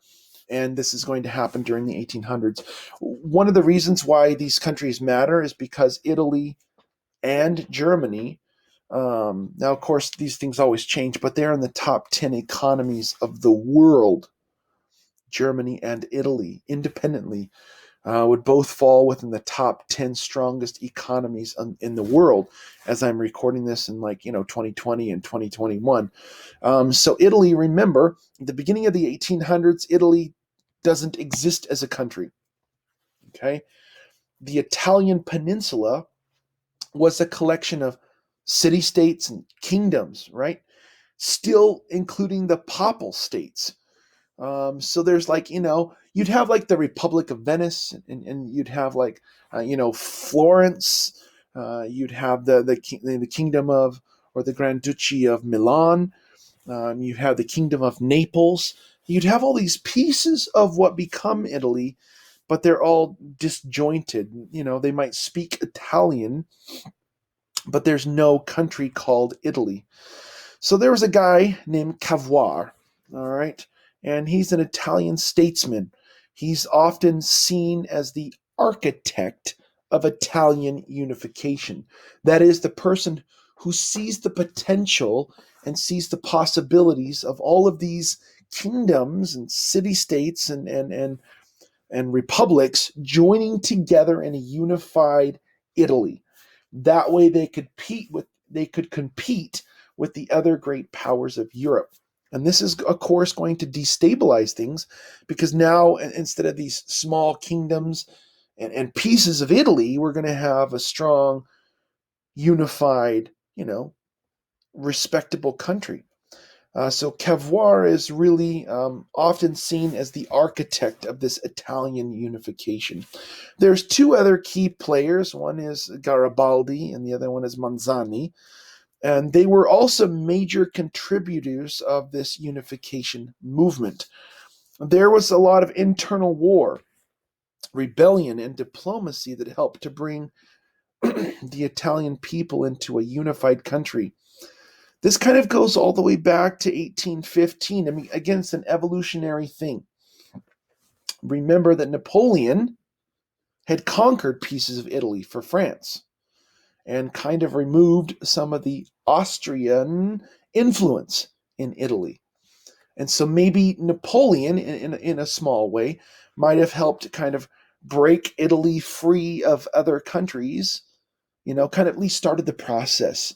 And this is going to happen during the 1800s. One of the reasons why these countries matter is because Italy and Germany, now, of course, these things always change, but they're in the top 10 economies of the world. Germany and Italy, independently, would both fall within the top 10 strongest economies in the world as I'm recording this in 2020 and 2021. So Italy, remember, at the beginning of the 1800s, Italy doesn't exist as a country. Okay? The Italian peninsula was a collection of city-states and kingdoms, right? Still including the papal states. So there's you'd have the Republic of Venice, and you'd have Florence. You'd have the kingdom of, or the Grand Duchy of Milan. You'd have the kingdom of Naples. You'd have all these pieces of what become Italy, but they're all disjointed. They might speak Italian, but there's no country called Italy. So there was a guy named Cavour, all right, and he's an Italian statesman. He's often seen as the architect of Italian unification. That is, the person who sees the potential and sees the possibilities of all of these kingdoms and city-states and republics joining together in a unified Italy. That way they could compete with the other great powers of Europe. And this is, of course, going to destabilize things, because now, instead of these small kingdoms and pieces of Italy, we're going to have a strong, unified, respectable country. So Cavour is really often seen as the architect of this Italian unification. There's two other key players. One is Garibaldi, and the other one is Manzani. And they were also major contributors of this unification movement. There was a lot of internal war, rebellion, and diplomacy that helped to bring the Italian people into a unified country. This kind of goes all the way back to 1815. I mean, again, it's an evolutionary thing. Remember that Napoleon had conquered pieces of Italy for France and kind of removed some of the Austrian influence in Italy. And so maybe Napoleon, in a small way, might have helped kind of break Italy free of other countries, kind of at least started the process.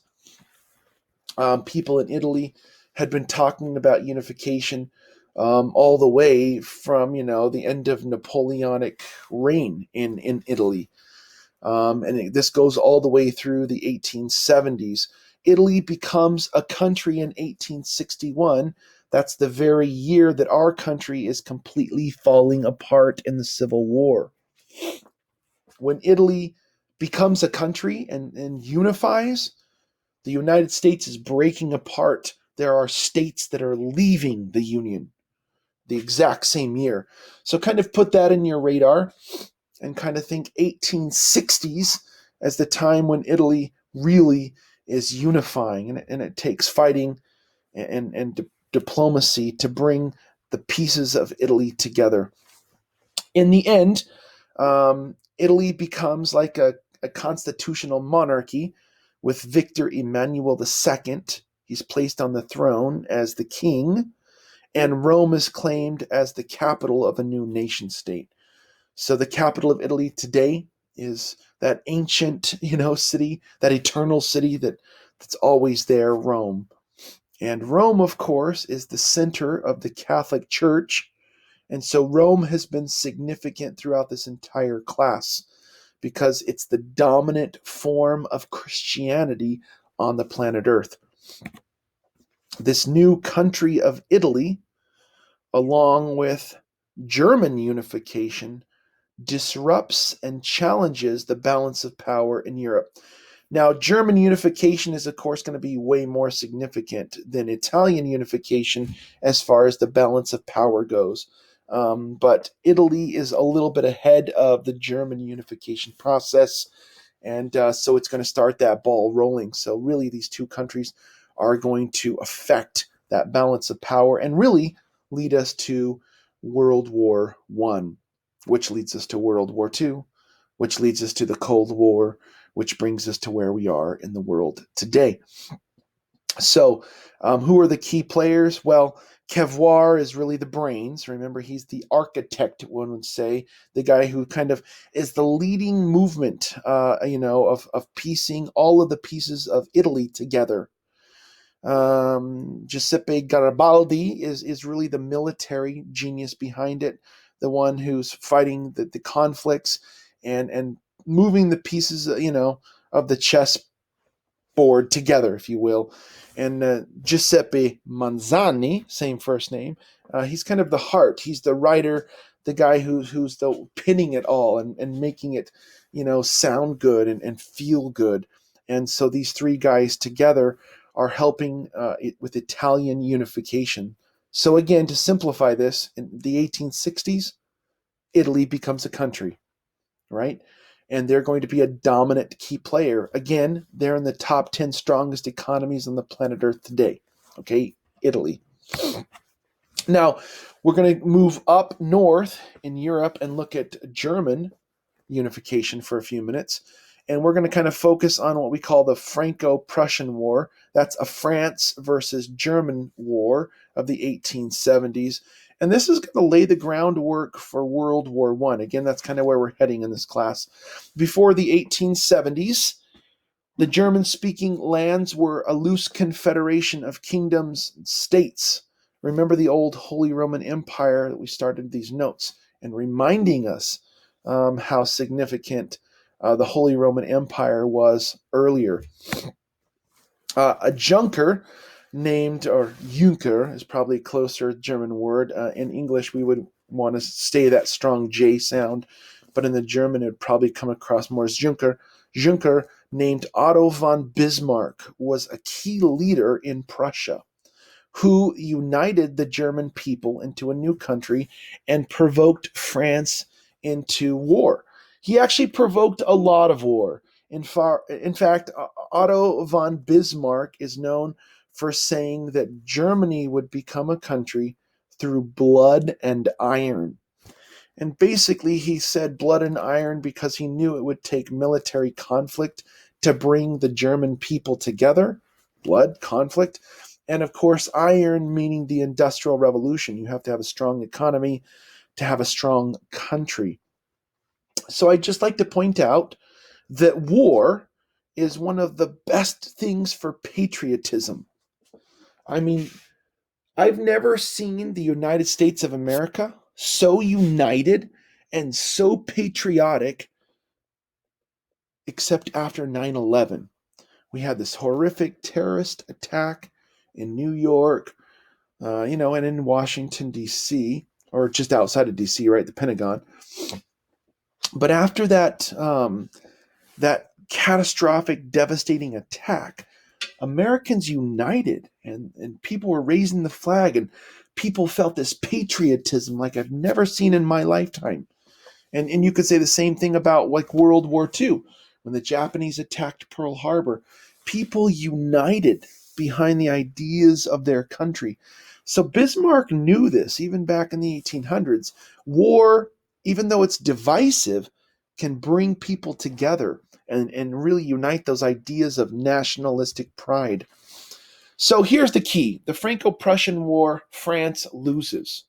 People in Italy had been talking about unification all the way from, the end of Napoleonic reign in Italy. This goes all the way through the 1870s. Italy becomes a country in 1861. That's the very year that our country is completely falling apart in the Civil War. When Italy becomes a country and unifies, the United States is breaking apart. There are states that are leaving the Union the exact same year. So kind of put that in your radar and kind of think 1860s as the time when Italy really is unifying, and it takes fighting and diplomacy to bring the pieces of Italy together. In the end, Italy becomes like a constitutional monarchy with Victor Emmanuel II. He's placed on the throne as the king, and Rome is claimed as the capital of a new nation state. So the capital of Italy today is that ancient, city, that eternal city that's always there, Rome. And Rome, of course, is the center of the Catholic Church. And so Rome has been significant throughout this entire class because it's the dominant form of Christianity on the planet Earth. This new country of Italy, along with German unification, disrupts and challenges the balance of power in Europe. Now, German unification is, of course, going to be way more significant than Italian unification as far as the balance of power goes. But Italy is a little bit ahead of the German unification process, and so it's going to start that ball rolling. So, really, these two countries are going to affect that balance of power and really lead us to World War One, which leads us to World War Two, which leads us to the Cold War, which brings us to where we are in the world today. So, who are the key players? Well, Cavour is really the brains. Remember, he's the architect, one would say, the guy who kind of is the leading movement, of piecing all of the pieces of Italy together. Giuseppe Garibaldi is really the military genius behind it, the one who's fighting the conflicts and moving the pieces, of the chess board together, if you will. And Giuseppe Manzani, same first name, he's kind of the heart. He's the writer, the guy who's the pinning it all and making it, sound good and feel good. And so these three guys together are helping with Italian unification. So again, to simplify this, in the 1860s, Italy becomes a country, right? And they're going to be a dominant key player. Again, they're in the top 10 strongest economies on the planet Earth today. Okay, Italy. Now, we're going to move up north in Europe and look at German unification for a few minutes. And we're going to kind of focus on what we call the Franco-Prussian War. That's a France versus German war of the 1870s. And this is going to lay the groundwork for World War I. Again, that's kind of where we're heading in this class. Before the 1870s, the German-speaking lands were a loose confederation of kingdoms and states. Remember the old Holy Roman Empire that we started these notes and reminding us how significant the Holy Roman Empire was earlier. A junker named, or Junker is probably a closer German word. In English, we would want to stay that strong J sound, but in the German, it would probably come across more as Junker. Junker, named Otto von Bismarck, was a key leader in Prussia who united the German people into a new country and provoked France into war. He actually provoked a lot of war. In fact, Otto von Bismarck is known for saying that Germany would become a country through blood and iron. And basically, he said blood and iron because he knew it would take military conflict to bring the German people together. Blood, conflict. And of course, iron meaning the Industrial Revolution. You have to have a strong economy to have a strong country. So I'd just like to point out that war is one of the best things for patriotism. I mean, I've never seen the United States of America so united and so patriotic except after 9/11. We had this horrific terrorist attack in New York, and in Washington, D.C., or just outside of D.C., right, the Pentagon. But after that catastrophic, devastating attack, Americans united and people were raising the flag and people felt this patriotism like I've never seen in my lifetime. And you could say the same thing about like World War II when the Japanese attacked Pearl Harbor. People united behind the ideas of their country. So Bismarck knew this even back in the 1800s. War, even though it's divisive, can bring people together and really unite those ideas of nationalistic pride. So here's the key. The Franco-Prussian War, France loses.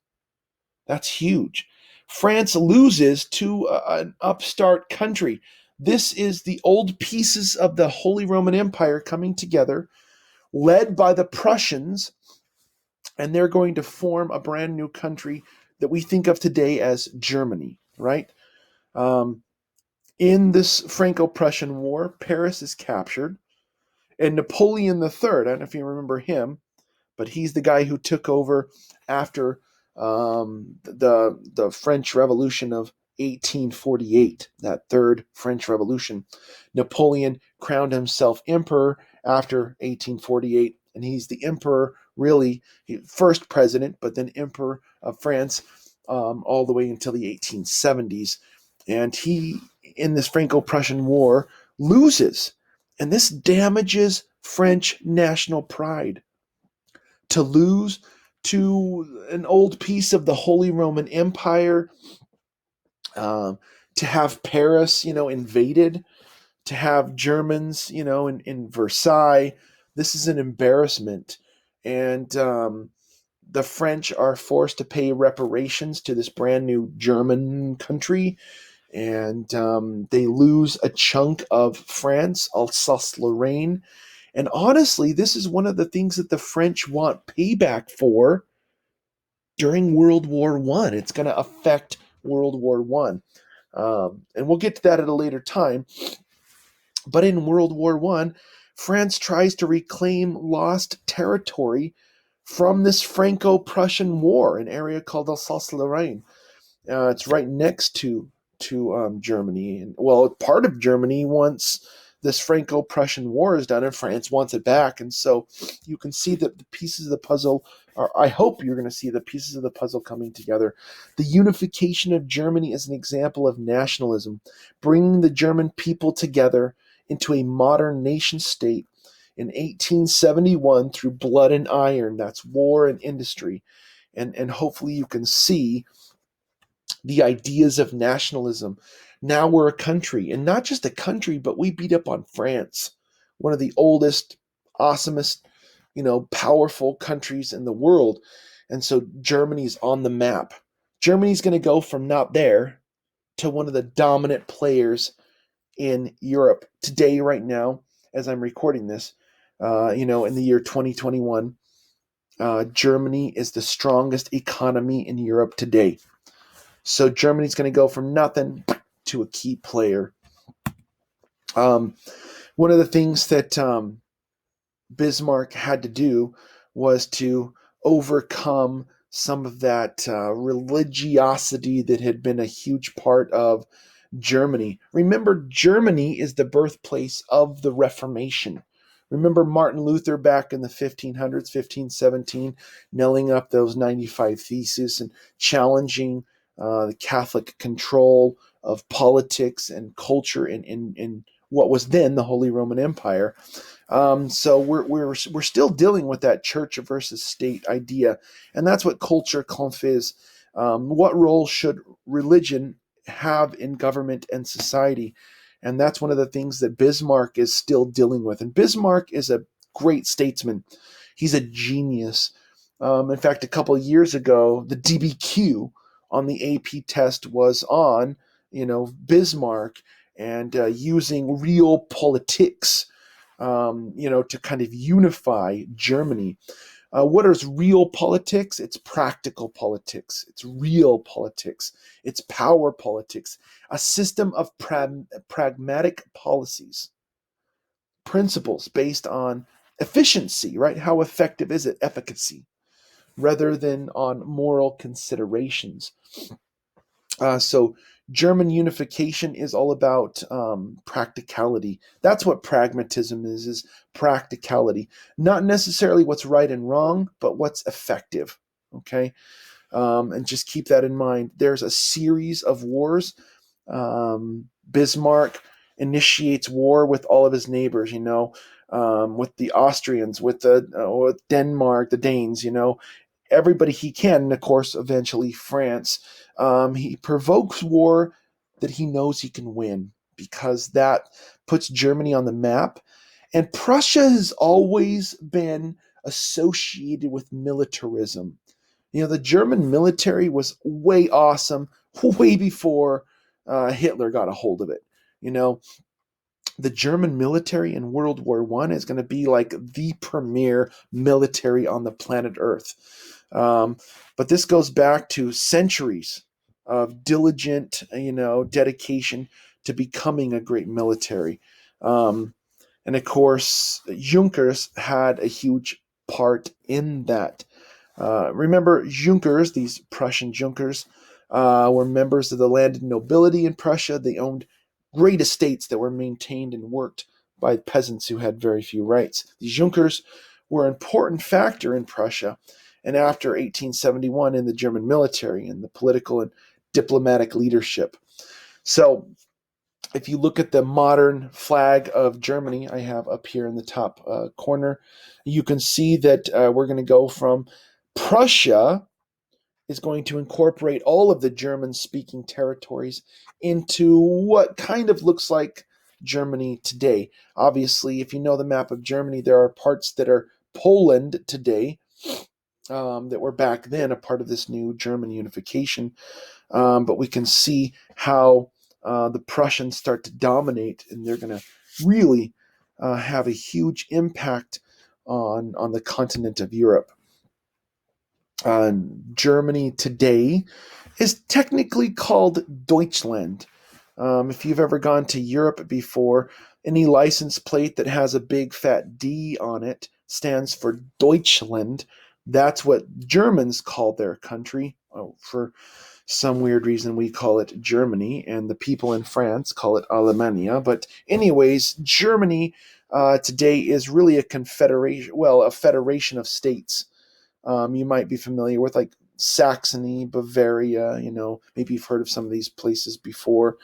That's huge. France loses to an upstart country. This is the old pieces of the Holy Roman Empire coming together, led by the Prussians, and they're going to form a brand new country that we think of today as Germany, right? In this Franco-Prussian War, Paris is captured, and Napoleon III, I don't know if you remember him, but he's the guy who took over after the French Revolution of 1848, that third French Revolution. Napoleon crowned himself emperor after 1848, and he's the emperor, really, first president, but then emperor of France all the way until the 1870s. And he, in this Franco-Prussian War, loses. And this damages French national pride. To lose to an old piece of the Holy Roman Empire, to have Paris, invaded, to have Germans, in Versailles. This is an embarrassment. And the French are forced to pay reparations to this brand new German country. And they lose a chunk of France, Alsace-Lorraine. And honestly, this is one of the things that the French want payback for during World War One. It's going to affect World War One, and we'll get to that at a later time. But in World War One, France tries to reclaim lost territory from this Franco-Prussian War, an area called Alsace-Lorraine. It's right next to Germany, and well, part of Germany once this Franco-Prussian War is done, and France wants it back. And so you can see that the pieces of the puzzle are, I hope you're going to see the pieces of the puzzle coming together. The unification of Germany is an example of nationalism, bringing the German people together into a modern nation state in 1871 through blood and iron. That's war and industry. And hopefully you can see the ideas of nationalism. Now we're a country, and not just a country, but we beat up on France, one of the oldest, awesomest, powerful countries in the world. And so Germany's on the map. Germany's going to go from not there to one of the dominant players in Europe today, right now, as I'm recording this. In the year 2021, Germany is the strongest economy in Europe today. So Germany's going to go from nothing to a key player. One of the things that Bismarck had to do was to overcome some of that religiosity that had been a huge part of Germany. Remember, Germany is the birthplace of the Reformation. Remember Martin Luther back in the 1500s, 1517, nailing up those 95 Theses and challenging the Catholic control of politics and culture in what was then the Holy Roman Empire. So we're still dealing with that church versus state idea, and that's what culture conf is. What role should religion have in government and society? And that's one of the things that Bismarck is still dealing with. And Bismarck is a great statesman. He's a genius. In fact, a couple of years ago, the DBQ on the AP test was on, Bismarck and using real politics, to kind of unify Germany. What is real politics? It's practical politics. It's real politics. It's power politics. A system of pragmatic policies, principles based on efficiency, right? How effective is it? Efficacy, rather than on moral considerations. So German unification is all about practicality. That's what pragmatism is practicality. Not necessarily what's right and wrong, but what's effective. Okay? And just keep that in mind. There's a series of wars. Bismarck initiates war with all of his neighbors, with the Austrians, with Denmark, the Danes, everybody he can, and of course, eventually France. He provokes war that he knows he can win, because that puts Germany on the map. And Prussia has always been associated with militarism. The German military was way awesome, way before Hitler got a hold of it. The German military in World War One is going to be like the premier military on the planet Earth. But this goes back to centuries of diligent, dedication to becoming a great military. And of course, Junkers had a huge part in that. Remember, Junkers, these Prussian Junkers, were members of the landed nobility in Prussia. They owned great estates that were maintained and worked by peasants who had very few rights. These Junkers were an important factor in Prussia, and after 1871 in the German military and the political and diplomatic leadership. So if you look at the modern flag of Germany, I have up here in the top corner, you can see that we're going to go from Prussia is going to incorporate all of the German-speaking territories into what kind of looks like Germany today. Obviously, if you know the map of Germany, there are parts that are Poland today that were back then a part of this new German unification. But we can see how the Prussians start to dominate, and they're going to really have a huge impact on the continent of Europe. Germany today is technically called Deutschland. If you've ever gone to Europe before, any license plate that has a big fat D on it stands for Deutschland. That's what Germans call their country. For some weird reason, we call it Germany, and the people in France call it Alemania. But anyways, Germany today is really a confederation, well, a federation of states. You might be familiar with like Saxony, Bavaria, maybe you've heard of some of these places before,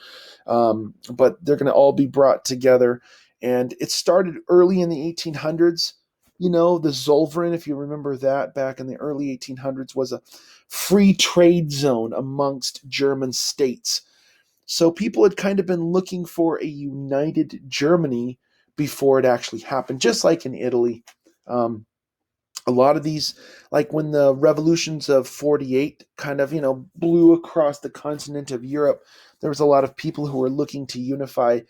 but they're going to all be brought together. And it started early in the 1800s. The Zollverein, if you remember that, back in the early 1800s, was a free trade zone amongst German states. So people had kind of been looking for a united Germany before it actually happened, just like in Italy. A lot of these, like when the revolutions of 48 kind of, blew across the continent of Europe, there was a lot of people who were looking to unify,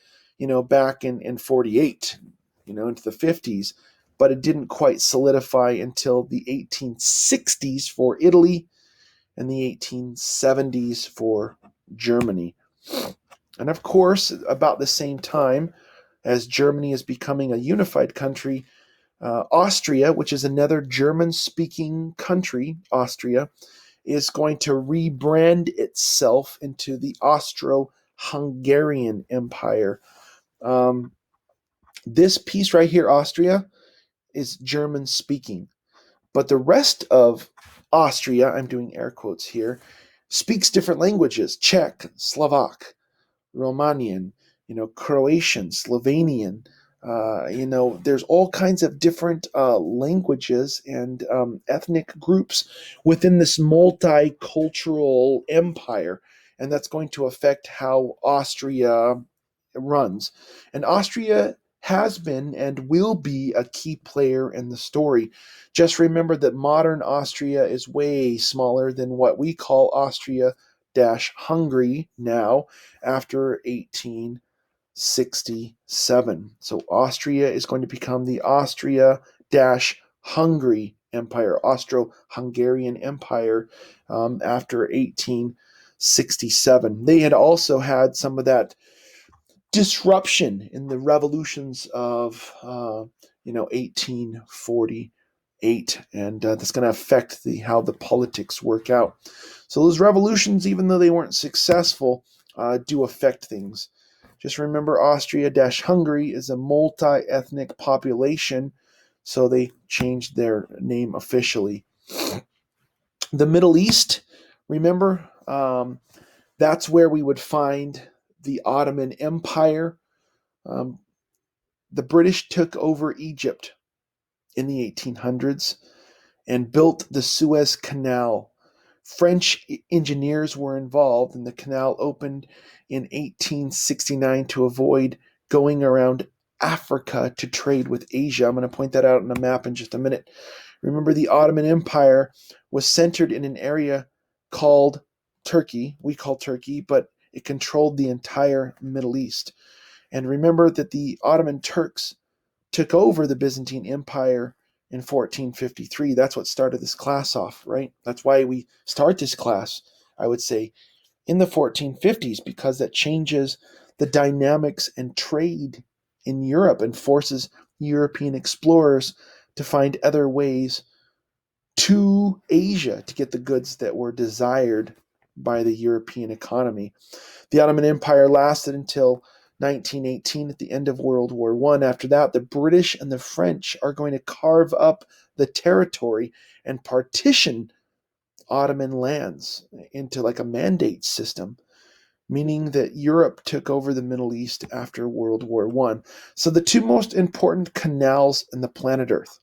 back in 48, into the 50s, but it didn't quite solidify until the 1860s for Italy and the 1870s for Germany. And of course, about the same time as Germany is becoming a unified country, Austria, which is another German-speaking country, Austria, is going to rebrand itself into the Austro-Hungarian Empire. This piece right here, Austria, is German-speaking. But the rest of Austria, I'm doing air quotes here, speaks different languages: Czech, Slovak, Romanian, Croatian, Slovenian. There's all kinds of different languages and ethnic groups within this multicultural empire, and that's going to affect how Austria runs. And Austria has been and will be a key player in the story. Just remember that modern Austria is way smaller than what we call Austria-Hungary now after 1867. So Austria is going to become the Austria-Hungary Empire, Austro-Hungarian Empire, after 1867. They had also had some of that disruption in the revolutions of 1848, and that's going to affect how the politics work out. So those revolutions, even though they weren't successful, do affect things. Just remember, Austria-Hungary is a multi-ethnic population, so they changed their name officially. The Middle East, remember, that's where we would find the Ottoman Empire. The British took over Egypt in the 1800s and built the Suez Canal. French engineers were involved, and the canal opened in 1869 to avoid going around Africa to trade with Asia. I'm going to point that out on a map in just a minute. Remember, the Ottoman Empire was centered in an area called Turkey. We call Turkey, but it controlled the entire Middle East. And remember that the Ottoman Turks took over the Byzantine Empire in 1453. That's what started this class off, right? That's why we start this class, I would say, in the 1450s, because that changes the dynamics and trade in Europe and forces European explorers to find other ways to Asia to get the goods that were desired by the European economy. The Ottoman Empire lasted until 1918 at the end of World War I. After that, the British and the French are going to carve up the territory and partition Ottoman lands into like a mandate system, meaning that Europe took over the Middle East after World War I. So the two most important canals in the planet Earth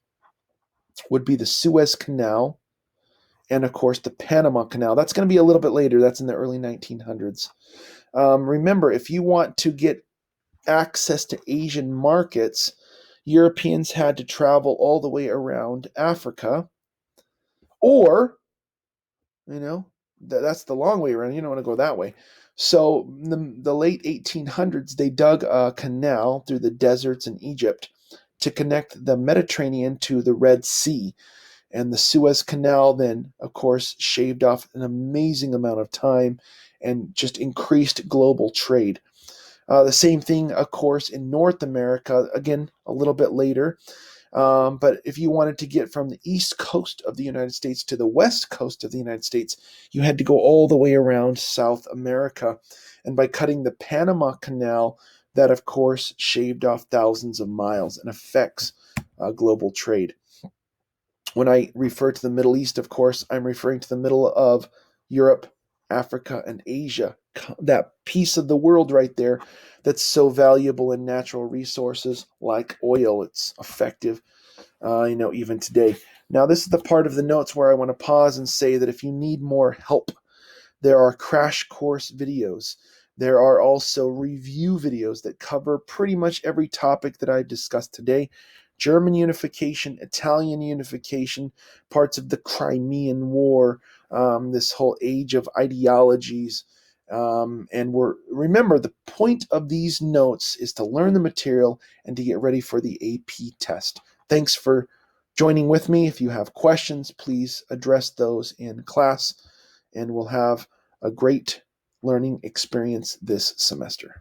would be the Suez Canal and, of course, the Panama Canal. That's going to be a little bit later. That's in the early 1900s. Remember, if you want to get access to Asian markets, Europeans had to travel all the way around Africa, or, that's the long way around. You don't want to go that way. So in the late 1800s, they dug a canal through the deserts in Egypt to connect the Mediterranean to the Red Sea. And the Suez Canal then, of course, shaved off an amazing amount of time and just increased global trade. The same thing, of course, in North America, again, a little bit later. But if you wanted to get from the east coast of the United States to the west coast of the United States, you had to go all the way around South America. And by cutting the Panama Canal, that, of course, shaved off thousands of miles and affects global trade. When I refer to the Middle East, of course, I'm referring to the middle of Europe, Africa, and Asia. That piece of the world right there that's so valuable in natural resources like oil. It's effective, even today. Now, this is the part of the notes where I want to pause and say that if you need more help, there are crash course videos. There are also review videos that cover pretty much every topic that I've discussed today. German unification, Italian unification, parts of the Crimean War, this whole age of ideologies. Remember, the point of these notes is to learn the material and to get ready for the AP test. Thanks for joining with me. If you have questions, please address those in class, and we'll have a great learning experience this semester.